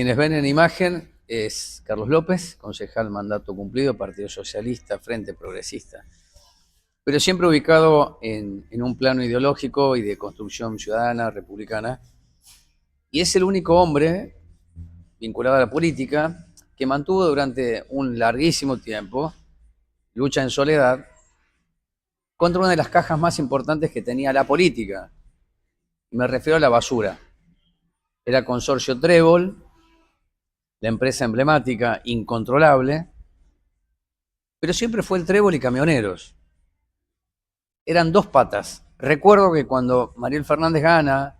Quienes ven en imagen es Carlos López, concejal mandato cumplido, Partido Socialista, Frente Progresista, pero siempre ubicado en un plano ideológico y de construcción ciudadana, republicana, y es el único hombre vinculado a la política que mantuvo durante un larguísimo tiempo lucha en soledad contra una de las cajas más importantes que tenía la política, y me refiero a la basura. Era Consorcio Trébol, la empresa emblemática, incontrolable, pero siempre fue el Trébol y Camioneros. Eran dos patas. Recuerdo que cuando Mariel Fernández gana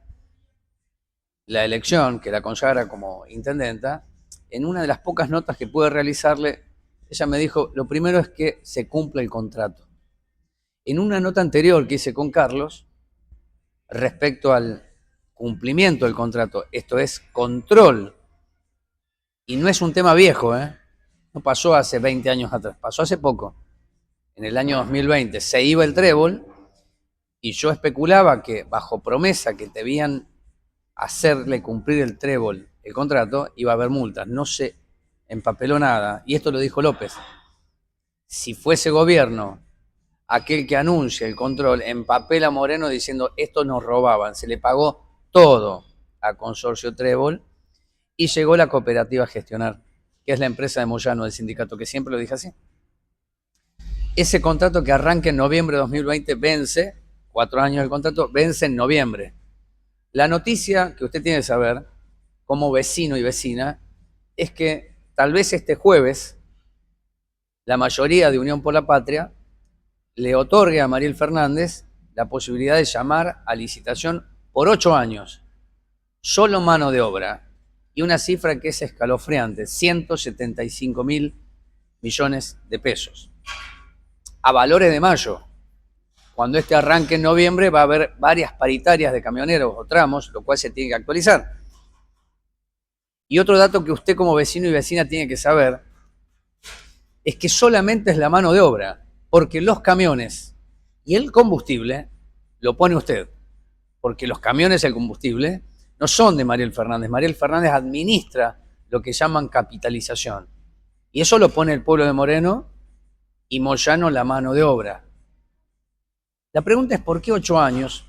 la elección, que la consagra como intendenta, en una de las pocas notas que pude realizarle, ella me dijo, lo primero es que se cumpla el contrato. En una nota anterior que hice con Carlos, respecto al cumplimiento del contrato, esto es control, y no es un tema viejo, no pasó hace 20 años atrás, pasó hace poco, en el año 2020, se iba el Trébol, y yo especulaba que bajo promesa que debían hacerle cumplir el Trébol el contrato, iba a haber multas. No se empapeló nada, y esto lo dijo López. Si fuese gobierno aquel que anuncia el control, empapela a Moreno diciendo esto nos robaban, se le pagó todo a Consorcio Trébol y llegó la cooperativa a gestionar, que es la empresa de Moyano, del sindicato, que siempre lo dije así. Ese contrato que arranca en noviembre de 2020 vence, 4 años del contrato, vence en noviembre. La noticia que usted tiene que saber, como vecino y vecina, es que tal vez este jueves la mayoría de Unión por la Patria le otorgue a Mariel Fernández la posibilidad de llamar a licitación por 8 años, solo mano de obra, y una cifra que es escalofriante, 175.000 millones de pesos. A valores de mayo, cuando este arranque en noviembre va a haber varias paritarias de camioneros o tramos, lo cual se tiene que actualizar. Y otro dato que usted como vecino y vecina tiene que saber es que solamente es la mano de obra, porque los camiones y el combustible lo pone usted, porque los camiones y el combustible no son de Mariel Fernández. Mariel Fernández administra lo que llaman capitalización. Y eso lo pone el pueblo de Moreno y Moyano la mano de obra. La pregunta es ¿por qué 8 años?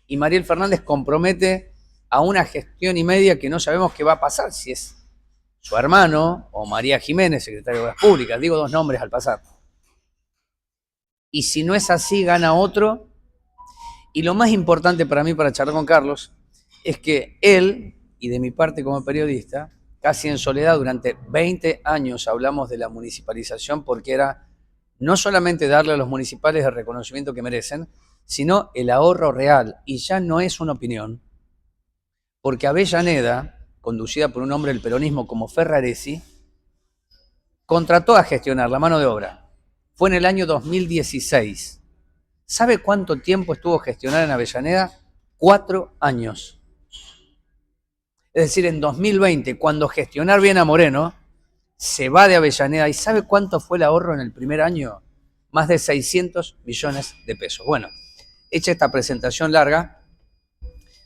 Y Mariel Fernández compromete a una gestión y media que no sabemos qué va a pasar, si es su hermano o María Jiménez, secretaria de Obras Públicas, digo dos nombres al pasar. Y si no es así, gana otro. Y lo más importante para mí, para charlar con Carlos, es que él, y de mi parte como periodista, casi en soledad, durante 20 años hablamos de la municipalización porque era no solamente darle a los municipales el reconocimiento que merecen, sino el ahorro real. Y ya no es una opinión, porque Avellaneda, conducida por un hombre del peronismo como Ferraresi, contrató a gestionar la mano de obra. Fue en el año 2016. ¿Sabe cuánto tiempo estuvo gestionar en Avellaneda? 4 años. Es decir, en 2020, cuando gestionar bien a Moreno, se va de Avellaneda. ¿Y sabe cuánto fue el ahorro en el primer año? Más de 600 millones de pesos. Bueno, hecha esta presentación larga,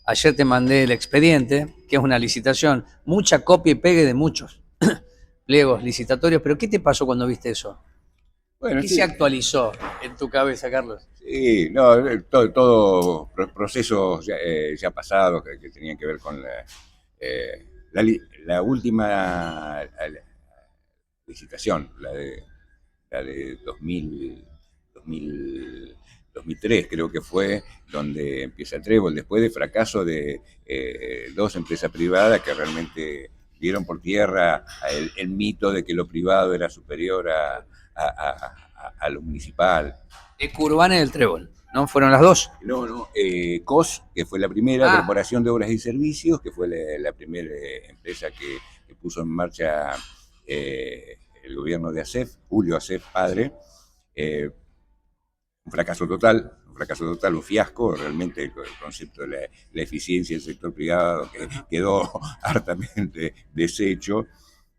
ayer te mandé el expediente, que es una licitación, mucha copia y pegue de muchos pliegos licitatorios, pero ¿qué te pasó cuando viste eso? Bueno, ¿Qué sí, se actualizó en tu cabeza, Carlos? sí, no, todo procesos ya pasados que tenían que ver con la última licitación, la de 2003 creo que fue, donde empieza el Trébol, después de fracaso de dos empresas privadas que realmente dieron por tierra el mito de que lo privado era superior a lo municipal. Ecurbana y el Trébol, ¿no? ¿Fueron las dos? No, COS, que fue la primera, Corporación de Obras y Servicios, que fue la primera empresa que puso en marcha el gobierno de ASEF, Julio ASEF, padre. Un fracaso total, un fiasco, realmente el concepto de la eficiencia del sector privado que quedó hartamente deshecho,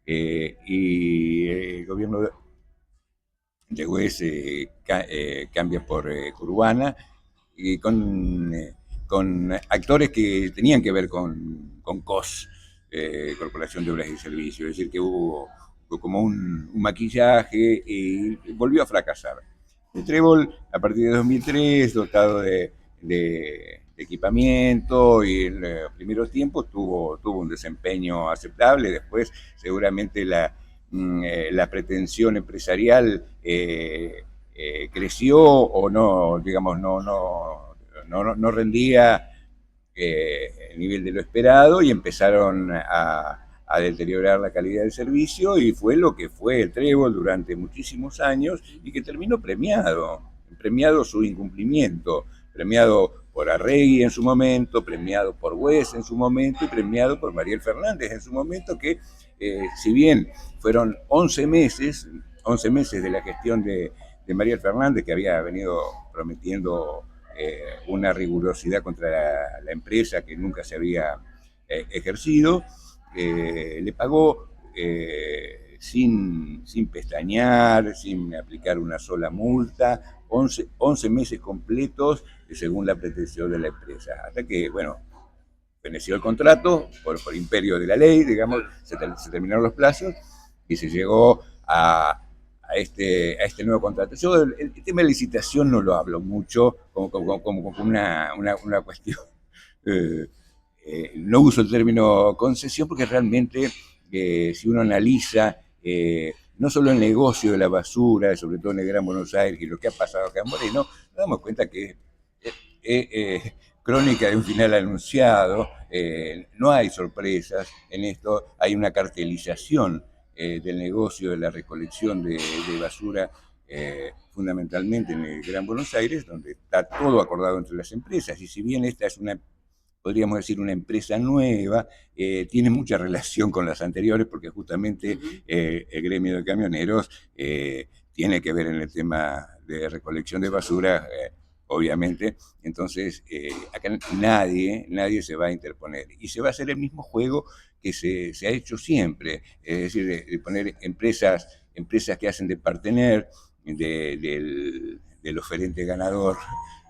y el gobierno de Güez cambia por Urbana, y con actores que tenían que ver con COS, Corporación de Obras y Servicios, es decir, que hubo como un maquillaje y volvió a fracasar. El Trébol, a partir de 2003, dotado de equipamiento y en los primeros tiempos tuvo un desempeño aceptable. Después, seguramente la pretensión empresarial creció o no, digamos, no rendía el nivel de lo esperado y empezaron a deteriorar la calidad del servicio y fue lo que fue el Trébol durante muchísimos años y que terminó premiado su incumplimiento, premiado por Arregui en su momento, premiado por Wes en su momento y premiado por Mariel Fernández en su momento, que si bien fueron 11 meses de la gestión de Mariel Fernández, que había venido prometiendo una rigurosidad contra la empresa que nunca se había ejercido, le pagó sin pestañear, sin aplicar una sola multa, 11 meses completos según la pretensión de la empresa. Hasta que, bueno, veneció el contrato por imperio de la ley, digamos, se terminaron los plazos y se llegó a este nuevo contrato. Yo el tema de licitación no lo hablo mucho como una cuestión. No uso el término concesión porque realmente si uno analiza no solo el negocio de la basura, sobre todo en el Gran Buenos Aires y lo que ha pasado acá en Moreno, nos damos cuenta que crónica de un final anunciado, no hay sorpresas en esto, hay una cartelización del negocio de la recolección de basura, fundamentalmente en el Gran Buenos Aires, donde está todo acordado entre las empresas, y si bien esta es podríamos decir, una empresa nueva, tiene mucha relación con las anteriores, porque justamente el gremio de camioneros tiene que ver en el tema de recolección de basura, obviamente. Entonces, acá nadie se va a interponer. Y se va a hacer el mismo juego que se ha hecho siempre, es decir, de poner empresas que hacen de partener del oferente ganador,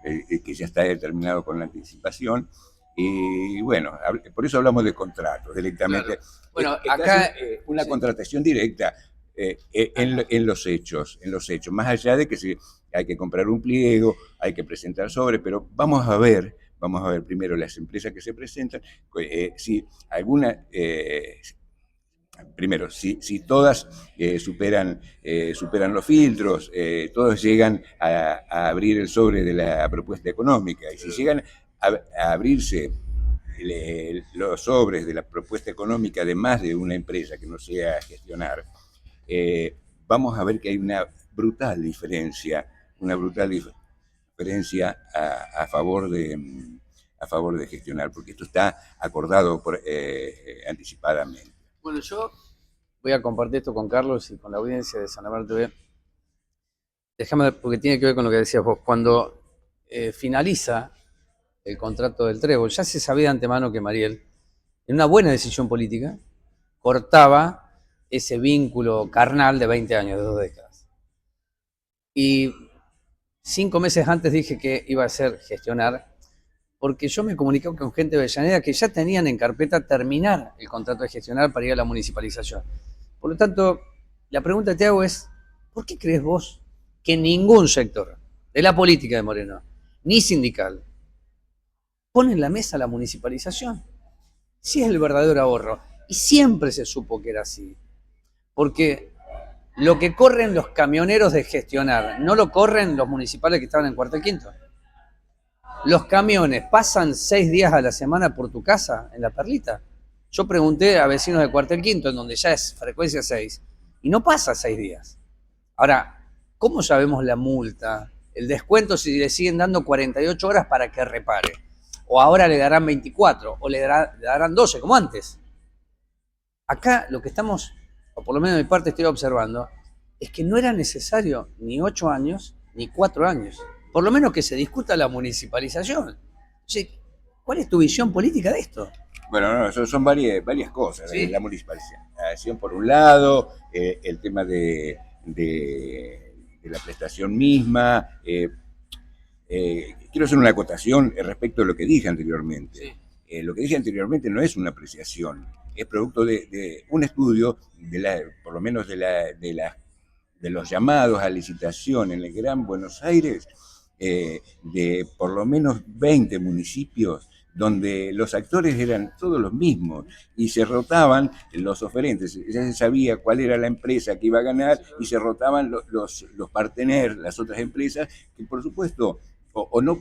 que ya está determinado con la anticipación. Y bueno, por eso hablamos de contratos directamente. Claro. Bueno, acá una contratación directa en los hechos, más allá de que hay que comprar un pliego, hay que presentar sobre, pero vamos a ver primero las empresas que se presentan, si alguna, primero, si todas superan los filtros, todos llegan a abrir el sobre de la propuesta económica, y si llegan a abrirse los sobres de la propuesta económica de más de una empresa que no sea gestionar, vamos a ver que hay una brutal diferencia a favor de gestionar, porque esto está acordado anticipadamente. Bueno, yo voy a compartir esto con Carlos y con la audiencia de Sanamar TV. Déjame, porque tiene que ver con lo que decías vos. Cuando finaliza el contrato del Trébol, ya se sabía de antemano que Mariel, en una buena decisión política, cortaba ese vínculo carnal de 20 años, de 2 décadas. Y 5 meses antes dije que iba a ser gestionar, porque yo me comuniqué con gente de Avellaneda que ya tenían en carpeta terminar el contrato de gestionar para ir a la municipalización. Por lo tanto, la pregunta que te hago es, ¿por qué crees vos que ningún sector de la política de Moreno, ni sindical, pone en la mesa la municipalización? Sí, es el verdadero ahorro. Y siempre se supo que era así. Porque lo que corren los camioneros de gestionar, no lo corren los municipales que estaban en Cuartel Quinto. Los camiones pasan 6 días a la semana por tu casa, en La Perlita. Yo pregunté a vecinos de Cuartel Quinto, en donde ya es frecuencia 6, y no pasa 6 días. Ahora, ¿cómo sabemos la multa? El descuento si le siguen dando 48 horas para que repare. O ahora le darán 24, o le darán 12, como antes. Acá lo que estamos, o por lo menos de mi parte estoy observando, es que no era necesario ni 8 años, ni 4 años. Por lo menos que se discuta la municipalización. ¿Cuál es tu visión política de esto? Bueno, no, son varias cosas. ¿Sí? La municipalización por un lado, el tema de la prestación misma. Quiero hacer una acotación respecto a lo que dije anteriormente. Sí. Lo que dije anteriormente no es una apreciación, es producto de un estudio, por lo menos de los llamados a licitación en el Gran Buenos Aires, de por lo menos 20 municipios donde los actores eran todos los mismos y se rotaban los oferentes. Ya se sabía cuál era la empresa que iba a ganar y se rotaban los partener, las otras empresas, que por supuesto, o no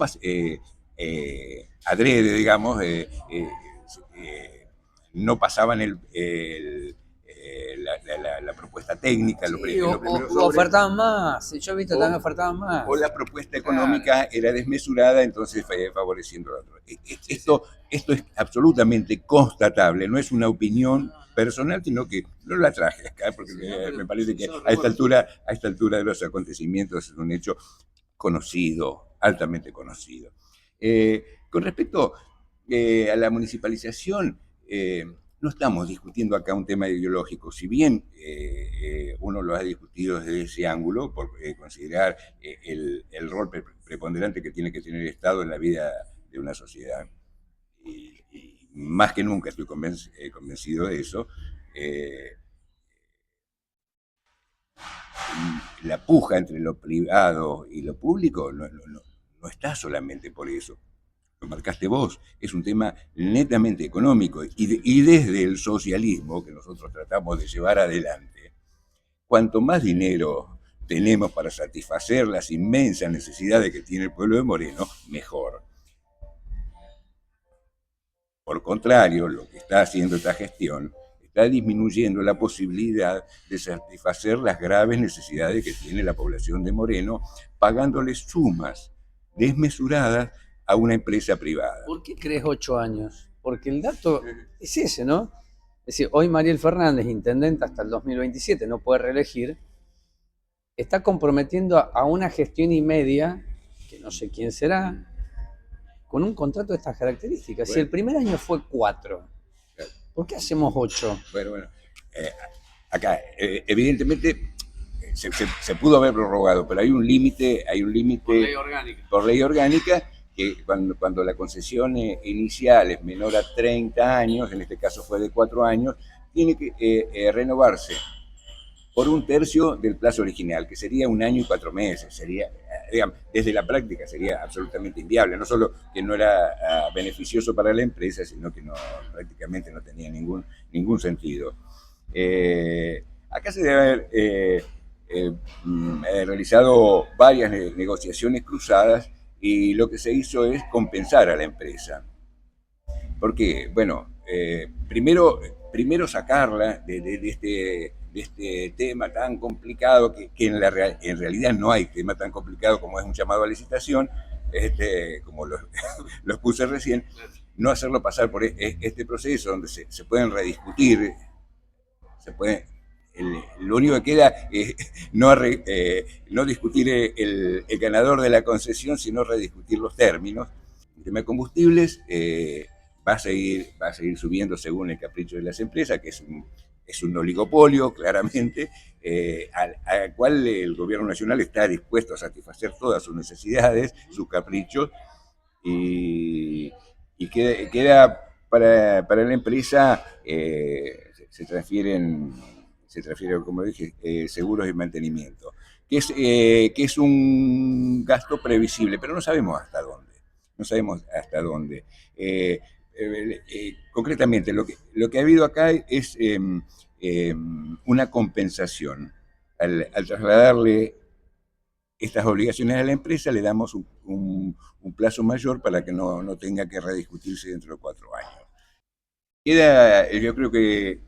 adrede, digamos, no pasaban la propuesta técnica, Sí, lo primero o ofertaban más. Yo he visto también ofertaban más. o la propuesta económica era desmesurada, entonces favoreciendo a otro. Esto es absolutamente constatable, no es una opinión personal, sino que no la traje acá, porque me parece que a esta altura de los acontecimientos es un hecho conocido, altamente conocido. Con respecto a la municipalización, no estamos discutiendo acá un tema ideológico, si bien uno lo ha discutido desde ese ángulo, por considerar el rol preponderante que tiene que tener el Estado en la vida de una sociedad. Y más que nunca estoy convencido de eso. La puja entre lo privado y lo público no está solamente por eso. Lo marcaste vos, es un tema netamente económico y desde el socialismo que nosotros tratamos de llevar adelante, cuanto más dinero tenemos para satisfacer las inmensas necesidades que tiene el pueblo de Moreno, mejor. Por contrario, lo que está haciendo esta gestión está disminuyendo la posibilidad de satisfacer las graves necesidades que tiene la población de Moreno, pagándoles sumas desmesuradas a una empresa privada. ¿Por qué crees 8 años? Porque el dato es ese, ¿no? Es decir, hoy Mariel Fernández, intendente hasta el 2027, no puede reelegir, está comprometiendo a una gestión y media, que no sé quién será, con un contrato de estas características. Bueno. Si el primer año fue 4, ¿por qué hacemos 8? Bueno, acá evidentemente se pudo haber prorrogado, pero hay un límite por ley orgánica que cuando la concesión inicial es menor a 30 años, en este caso fue de 4 años, tiene que renovarse por 1/3 del plazo original, que sería 1 año y 4 meses. Sería, digamos, desde la práctica sería absolutamente inviable, no solo que no era beneficioso para la empresa, sino que prácticamente no tenía ningún sentido. Acá se debe haber realizado varias negociaciones cruzadas y lo que se hizo es compensar a la empresa. Porque, bueno, primero sacarla de este tema tan complicado, que en realidad no hay tema tan complicado como es un llamado a licitación, como lo expuse recién, no hacerlo pasar por este proceso donde se pueden rediscutir, lo único que queda es no discutir el ganador de la concesión, sino rediscutir los términos. El tema de combustibles va a seguir subiendo según el capricho de las empresas, que es un oligopolio, claramente, al cual el gobierno nacional está dispuesto a satisfacer todas sus necesidades, sus caprichos, y queda para la empresa, se transfieren, como dije, seguros y mantenimiento, que es un gasto previsible, pero no sabemos hasta dónde. Concretamente, lo que ha habido acá es una compensación. Al trasladarle estas obligaciones a la empresa, le damos un plazo mayor para que no tenga que rediscutirse dentro de 4 años. Yo creo que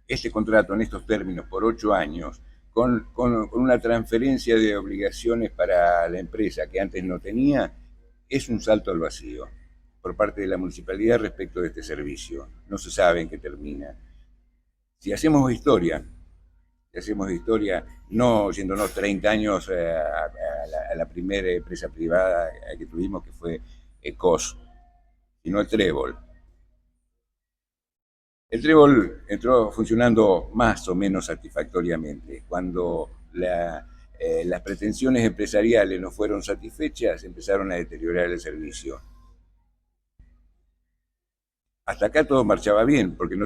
este contrato en estos términos por 8 años, con una transferencia de obligaciones para la empresa que antes no tenía, es un salto al vacío por parte de la municipalidad respecto de este servicio. No se sabe en qué termina. Si hacemos historia, no yéndonos 30 años a la primera empresa privada que tuvimos, que fue ECOS, sino el Trébol. El Trébol entró funcionando más o menos satisfactoriamente. Cuando las pretensiones empresariales no fueron satisfechas, empezaron a deteriorar el servicio. Hasta acá todo marchaba bien, porque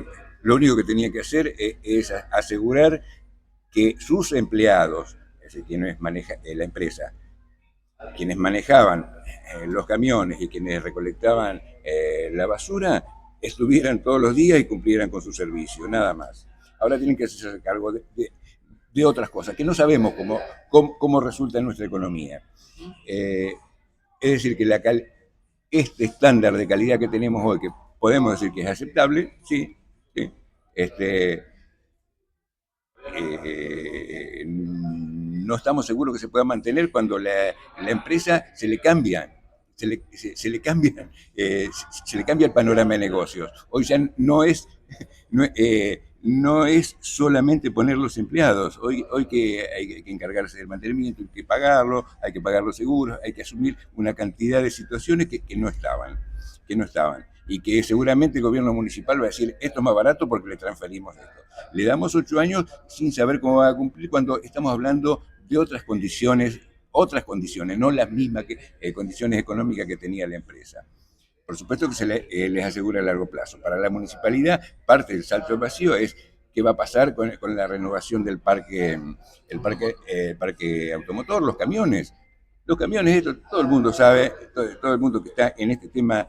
lo único que tenía que hacer es asegurar que sus empleados, es decir, quienes manejan la empresa, quienes manejaban los camiones y quienes recolectaban la basura, estuvieran todos los días y cumplieran con su servicio, nada más. Ahora tienen que hacerse cargo de otras cosas, que no sabemos cómo resulta en nuestra economía. Es decir, que este estándar de calidad que tenemos hoy, que podemos decir que es aceptable, sí, sí, no estamos seguros que se pueda mantener cuando la empresa se le cambia. Se le cambia el panorama de negocios. Hoy ya no es solamente poner los empleados. Hoy que hay que encargarse del mantenimiento, hay que pagarlo, hay que pagar los seguros, hay que asumir una cantidad de situaciones que no estaban. Y que seguramente el gobierno municipal va a decir, esto es más barato porque le transferimos esto. Le damos 8 años sin saber cómo va a cumplir cuando estamos hablando de otras condiciones, no las mismas condiciones económicas que tenía la empresa. Por supuesto que les asegura a largo plazo. Para la municipalidad, parte del salto al vacío es qué va a pasar con la renovación del parque automotor, los camiones. Los camiones, esto todo el mundo sabe, todo el mundo que está en este tema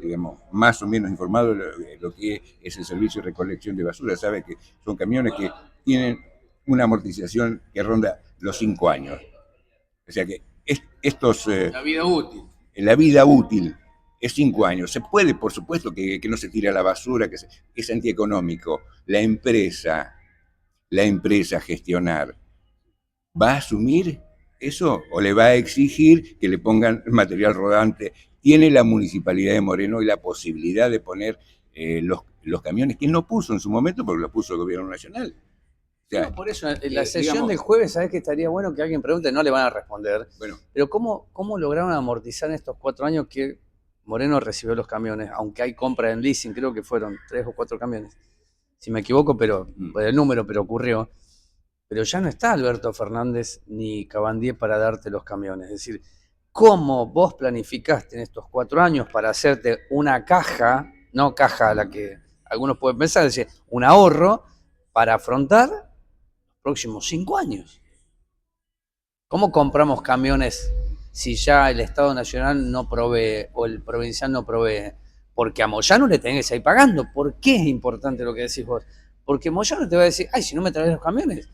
digamos, más o menos informado de lo que es el servicio de recolección de basura, sabe que son camiones que tienen una amortización que ronda los 5 años. O sea que La vida útil. La vida útil es 5 años. Se puede, por supuesto, que no se tire a la basura, que es antieconómico. La empresa gestionar, ¿va a asumir eso o le va a exigir que le pongan material rodante? Tiene la Municipalidad de Moreno y la posibilidad de poner los camiones que no puso en su momento porque lo puso el Gobierno Nacional. O sea, no, por eso, en la sesión del jueves, ¿sabés que estaría bueno que alguien pregunte? No le van a responder. Bueno, pero ¿cómo lograron amortizar en estos 4 años que Moreno recibió los camiones? Aunque hay compra en leasing, creo que fueron 3 o 4 camiones. Si me equivoco, pero por el número, pero ocurrió. Pero ya no está Alberto Fernández ni Cabandier para darte los camiones. Es decir, ¿cómo vos planificaste en estos 4 años para hacerte una caja, no caja a la que algunos pueden pensar, es decir, un ahorro para afrontar los próximos 5 años? ¿Cómo compramos camiones si ya el Estado Nacional no provee o el provincial no provee? Porque a Moyano le tenés que seguir pagando. ¿Por qué es importante lo que decís vos? Porque Moyano te va a decir, ay, si no me traes los camiones,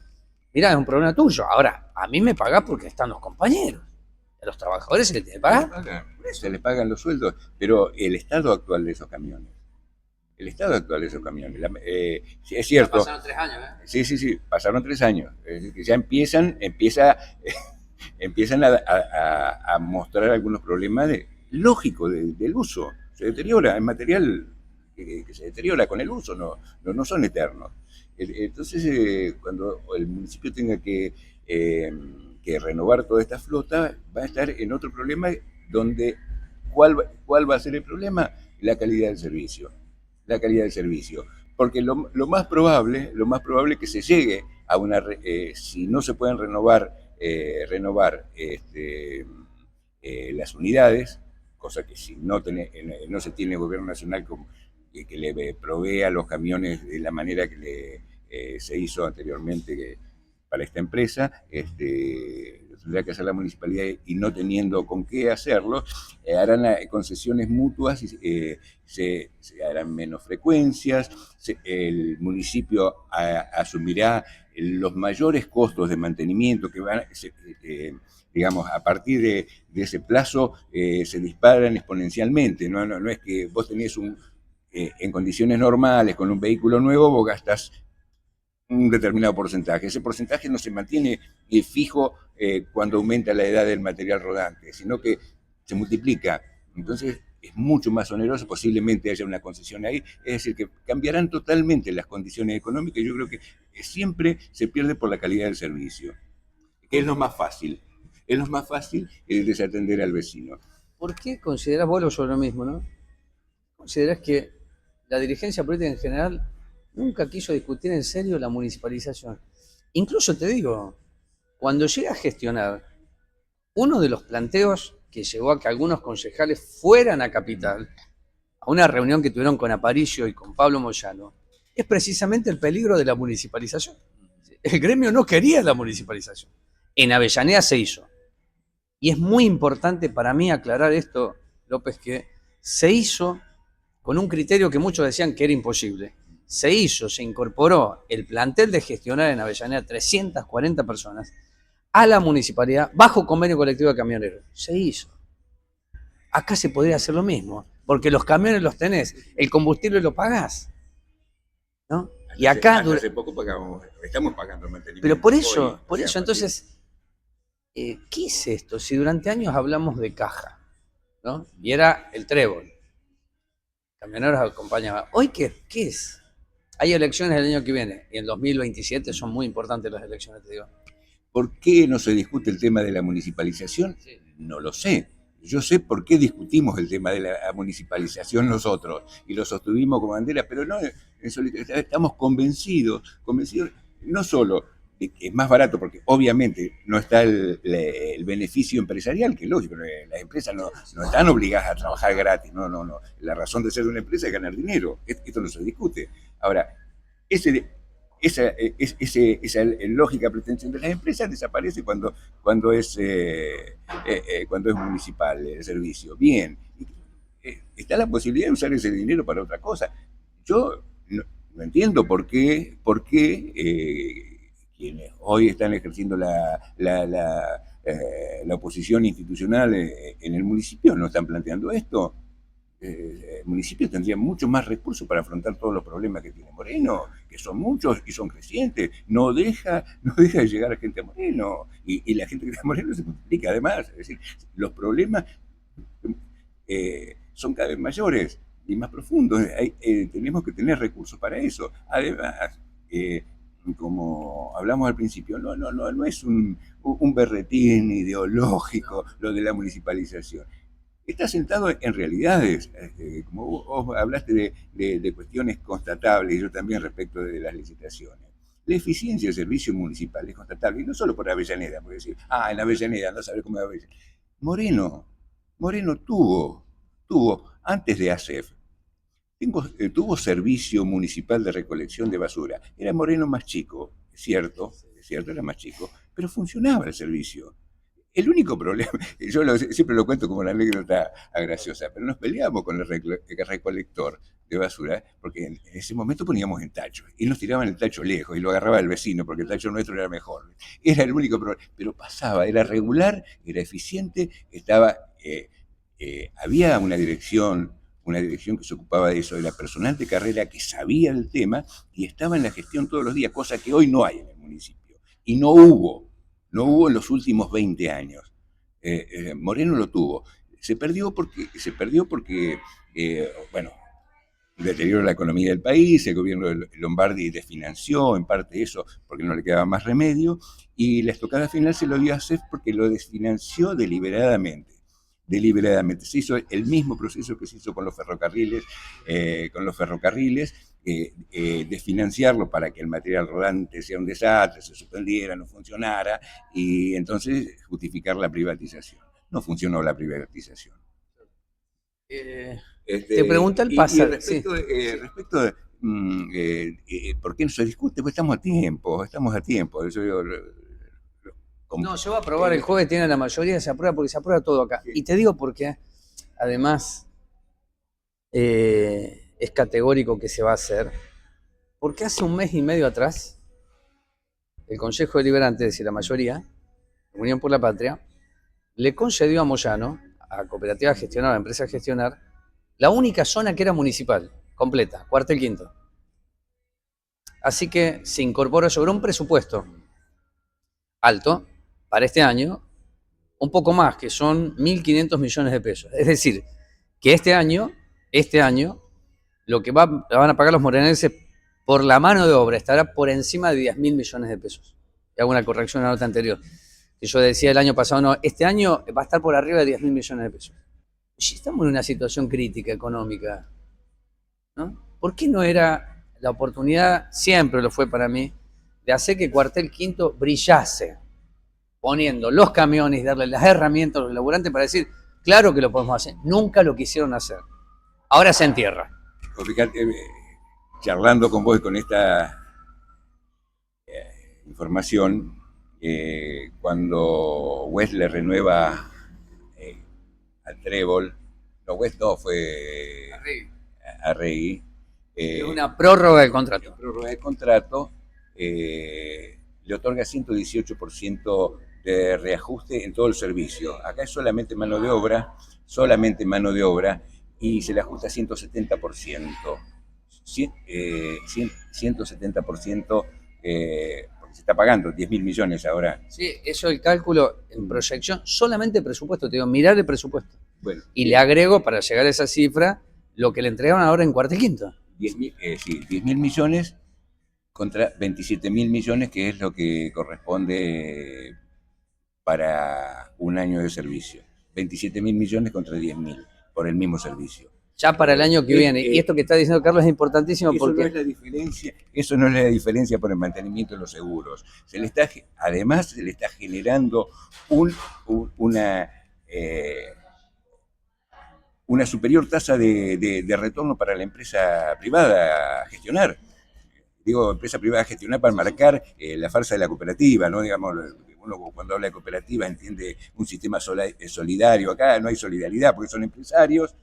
mirá, es un problema tuyo. Ahora, a mí me pagás porque están los compañeros. A los trabajadores se les tiene que pagar. Se les pagan los sueldos, pero el estado actual de esos camiones. Es cierto. Ya pasaron 3 años, ¿eh? Sí, pasaron 3 años. Es decir, que ya empiezan a mostrar algunos problemas lógicos del uso. Se deteriora, el material que se deteriora con el uso, no son eternos. Entonces, cuando el municipio tenga que renovar toda esta flota, va a estar en otro problema donde, ¿cuál va a ser el problema? La calidad del servicio. Porque lo más probable es que se llegue a si no se pueden renovar las unidades, cosa que si no se tiene gobierno nacional que le provea los camiones de la manera que se hizo anteriormente para esta empresa, tendrá que hacer la municipalidad y no teniendo con qué hacerlo, harán concesiones mutuas y se harán menos frecuencias, el municipio asumirá los mayores costos de mantenimiento que van digamos, a partir de ese plazo se disparan exponencialmente. No es que vos tenés en condiciones normales, con un vehículo nuevo, vos gastás un determinado porcentaje. Ese porcentaje no se mantiene fijo cuando aumenta la edad del material rodante, sino que se multiplica. Entonces es mucho más oneroso, posiblemente haya una concesión ahí, es decir, que cambiarán totalmente las condiciones económicas y yo creo que siempre se pierde por la calidad del servicio, que es lo más fácil. Es lo más fácil desatender al vecino. ¿Por qué considerás vos lo mismo, no? ¿Considerás que la dirigencia política en general nunca quiso discutir en serio la municipalización? Incluso te digo, cuando llega a gestionar, uno de los planteos que llevó a que algunos concejales fueran a Capital, a una reunión que tuvieron con Aparicio y con Pablo Moyano, es precisamente el peligro de la municipalización. El gremio no quería la municipalización. En Avellaneda se hizo. Y es muy importante para mí aclarar esto, López, que se hizo con un criterio que muchos decían que era imposible. Se hizo, se incorporó el plantel de gestionar en Avellaneda 340 personas a la municipalidad bajo convenio colectivo de camioneros. Se hizo. Acá se podría hacer lo mismo, porque los camiones los tenés, el combustible lo pagás, ¿no? Y acá... Hace poco estamos pagando mantenimiento. Pero por eso, entonces, ¿qué es esto? Si durante años hablamos de caja, ¿no? Y era el trébol. Camioneros acompañaban. ¿Hoy qué es? Hay elecciones el año que viene, y en 2027 son muy importantes las elecciones, te digo. ¿Por qué no se discute el tema de la municipalización? Sí. No lo sé. Yo sé por qué discutimos el tema de la municipalización nosotros, y lo sostuvimos como bandera, pero no, estamos convencidos, no solo de que es más barato, porque obviamente no está el beneficio empresarial, que es lógico, las empresas no están obligadas a trabajar gratis, no. La razón de ser de una empresa es ganar dinero, esto no se discute. Ahora, esa lógica pretensión de las empresas desaparece cuando es municipal el servicio. Bien, está la posibilidad de usar ese dinero para otra cosa. Yo no entiendo por qué quienes hoy están ejerciendo la oposición institucional en el municipio no están planteando esto. El municipio tendría mucho más recursos para afrontar todos los problemas que tiene Moreno, que son muchos y son crecientes. No deja de llegar gente a Moreno, y la gente que está a Moreno se multiplica además. Es decir, los problemas son cada vez mayores y más profundos. Tenemos que tener recursos para eso. Además, como hablamos al principio, no es un berretín ideológico lo de la municipalización. Está sentado en realidades, como vos hablaste de cuestiones constatables, y yo también respecto de las licitaciones. La eficiencia del servicio municipal es constatable, y no solo por Avellaneda, porque decir, en Avellaneda, no sabes cómo es Avellaneda. Moreno tuvo, antes de ASEF, tuvo servicio municipal de recolección de basura. Era Moreno más chico, es cierto, era más chico, pero funcionaba el servicio. El único problema, yo siempre lo cuento como una anécdota graciosa, pero nos peleábamos con el recolector de basura porque en ese momento poníamos en tacho y nos tiraban el tacho lejos y lo agarraba el vecino porque el tacho nuestro era mejor. Era el único problema, pero pasaba, era regular, era eficiente, había una dirección que se ocupaba de eso, de la personal de carrera que sabía el tema y estaba en la gestión todos los días, cosa que hoy no hay en el municipio. Y no hubo en los últimos 20 años. Moreno lo tuvo. Se perdió porque deterioró la economía del país, el gobierno de Lombardi desfinanció en parte eso porque no le quedaba más remedio, y la estocada final se lo dio a ASEF porque lo desfinanció deliberadamente. Se hizo el mismo proceso que se hizo con los ferrocarriles, desfinanciarlo para que el material rodante sea un desastre, se suspendiera, no funcionara, y entonces justificar la privatización. No funcionó la privatización. Te pregunta el pasado. Respecto de por qué no se discute, pues estamos a tiempo. No, se va a aprobar el jueves, tiene la mayoría, se aprueba porque se aprueba todo acá. Sí. Y te digo porque, además, es categórico que se va a hacer, porque hace un mes y medio atrás, el Consejo Deliberante, es decir, la mayoría, Unión por la Patria, le concedió a Moyano, a Cooperativa a Gestionar, a Empresa a Gestionar, la única zona que era municipal, completa, Cuartel Quinto. Así que se incorporó sobre un presupuesto alto para este año, un poco más, que son 1.500 millones de pesos. Es decir, que este año, lo que van a pagar los moreneses por la mano de obra estará por encima de 10.000 millones de pesos. Y hago una corrección a la nota anterior. Que yo decía el año pasado, no, este año va a estar por arriba de 10.000 millones de pesos. Si estamos en una situación crítica económica, ¿no? ¿Por qué no era la oportunidad, siempre lo fue para mí, de hacer que Cuartel Quinto brillase, poniendo los camiones, darle las herramientas a los laburantes para decir, claro que lo podemos hacer? Nunca lo quisieron hacer. Ahora se entierra. Fíjate, charlando con vos con esta información, cuando West le renueva al Trébol, no, West no, fue a Rey. Es una prórroga del contrato. Prórroga del contrato, le otorga 118% de reajuste en todo el servicio. Acá es solamente mano de obra, y se le ajusta 170%. 170%, porque se está pagando 10.000 millones ahora. Sí, eso el cálculo en proyección, solamente presupuesto, te digo, mirar el presupuesto. Bueno, y le agrego, para llegar a esa cifra, lo que le entregaron ahora en cuarta y quinta. 10.000 millones contra 27.000 millones, que es lo que corresponde para un año de servicio. 27.000 millones contra 10.000 por el mismo servicio. Ya para el año que viene. Y esto que está diciendo Carlos es importantísimo porque... Eso no es la diferencia por el mantenimiento de los seguros. Además, se le está generando una superior tasa de retorno para la empresa privada a gestionar. Digo, empresa privada a gestionar para marcar la farsa de la cooperativa, ¿no? Digamos, uno cuando habla de cooperativa entiende un sistema solidario. Acá no hay solidaridad porque son empresarios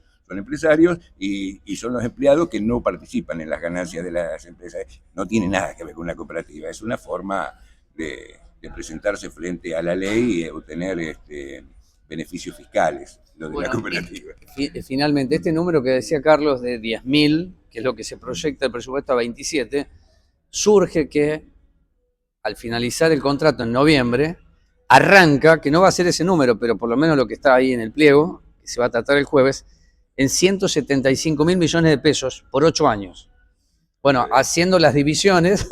y son los empleados que no participan en las ganancias de las empresas. No tiene nada que ver con una cooperativa, es una forma de presentarse frente a la ley y obtener beneficios fiscales, lo de la cooperativa. Finalmente, este número que decía Carlos de 10.000, que es lo que se proyecta el presupuesto a 27, surge que al finalizar el contrato en noviembre, arranca, que no va a ser ese número, pero por lo menos lo que está ahí en el pliego, que se va a tratar el jueves, en 175.000 millones de pesos por 8 años. Bueno, haciendo las divisiones,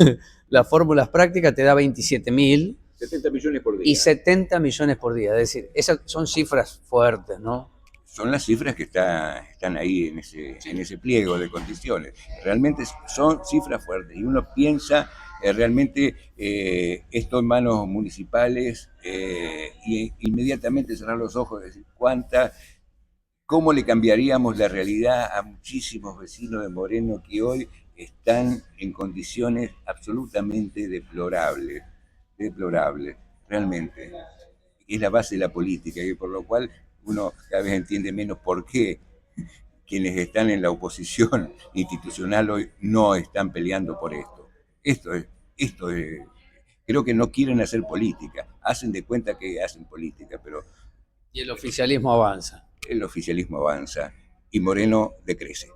las fórmulas prácticas te da 27.000. 70 millones por día. Y 70 millones por día. Es decir, esas son cifras fuertes, ¿no? Son las cifras que están ahí en ese pliego de condiciones. Realmente son cifras fuertes. Y uno piensa realmente esto en manos municipales y inmediatamente cerrar los ojos y decir cómo le cambiaríamos la realidad a muchísimos vecinos de Moreno que hoy están en condiciones absolutamente deplorables, realmente. Es la base de la política y por lo cual uno cada vez entiende menos por qué quienes están en la oposición institucional hoy no están peleando por esto. Esto es, creo que no quieren hacer política, hacen de cuenta que hacen política, pero... Y el oficialismo avanza. El oficialismo avanza y Moreno decrece.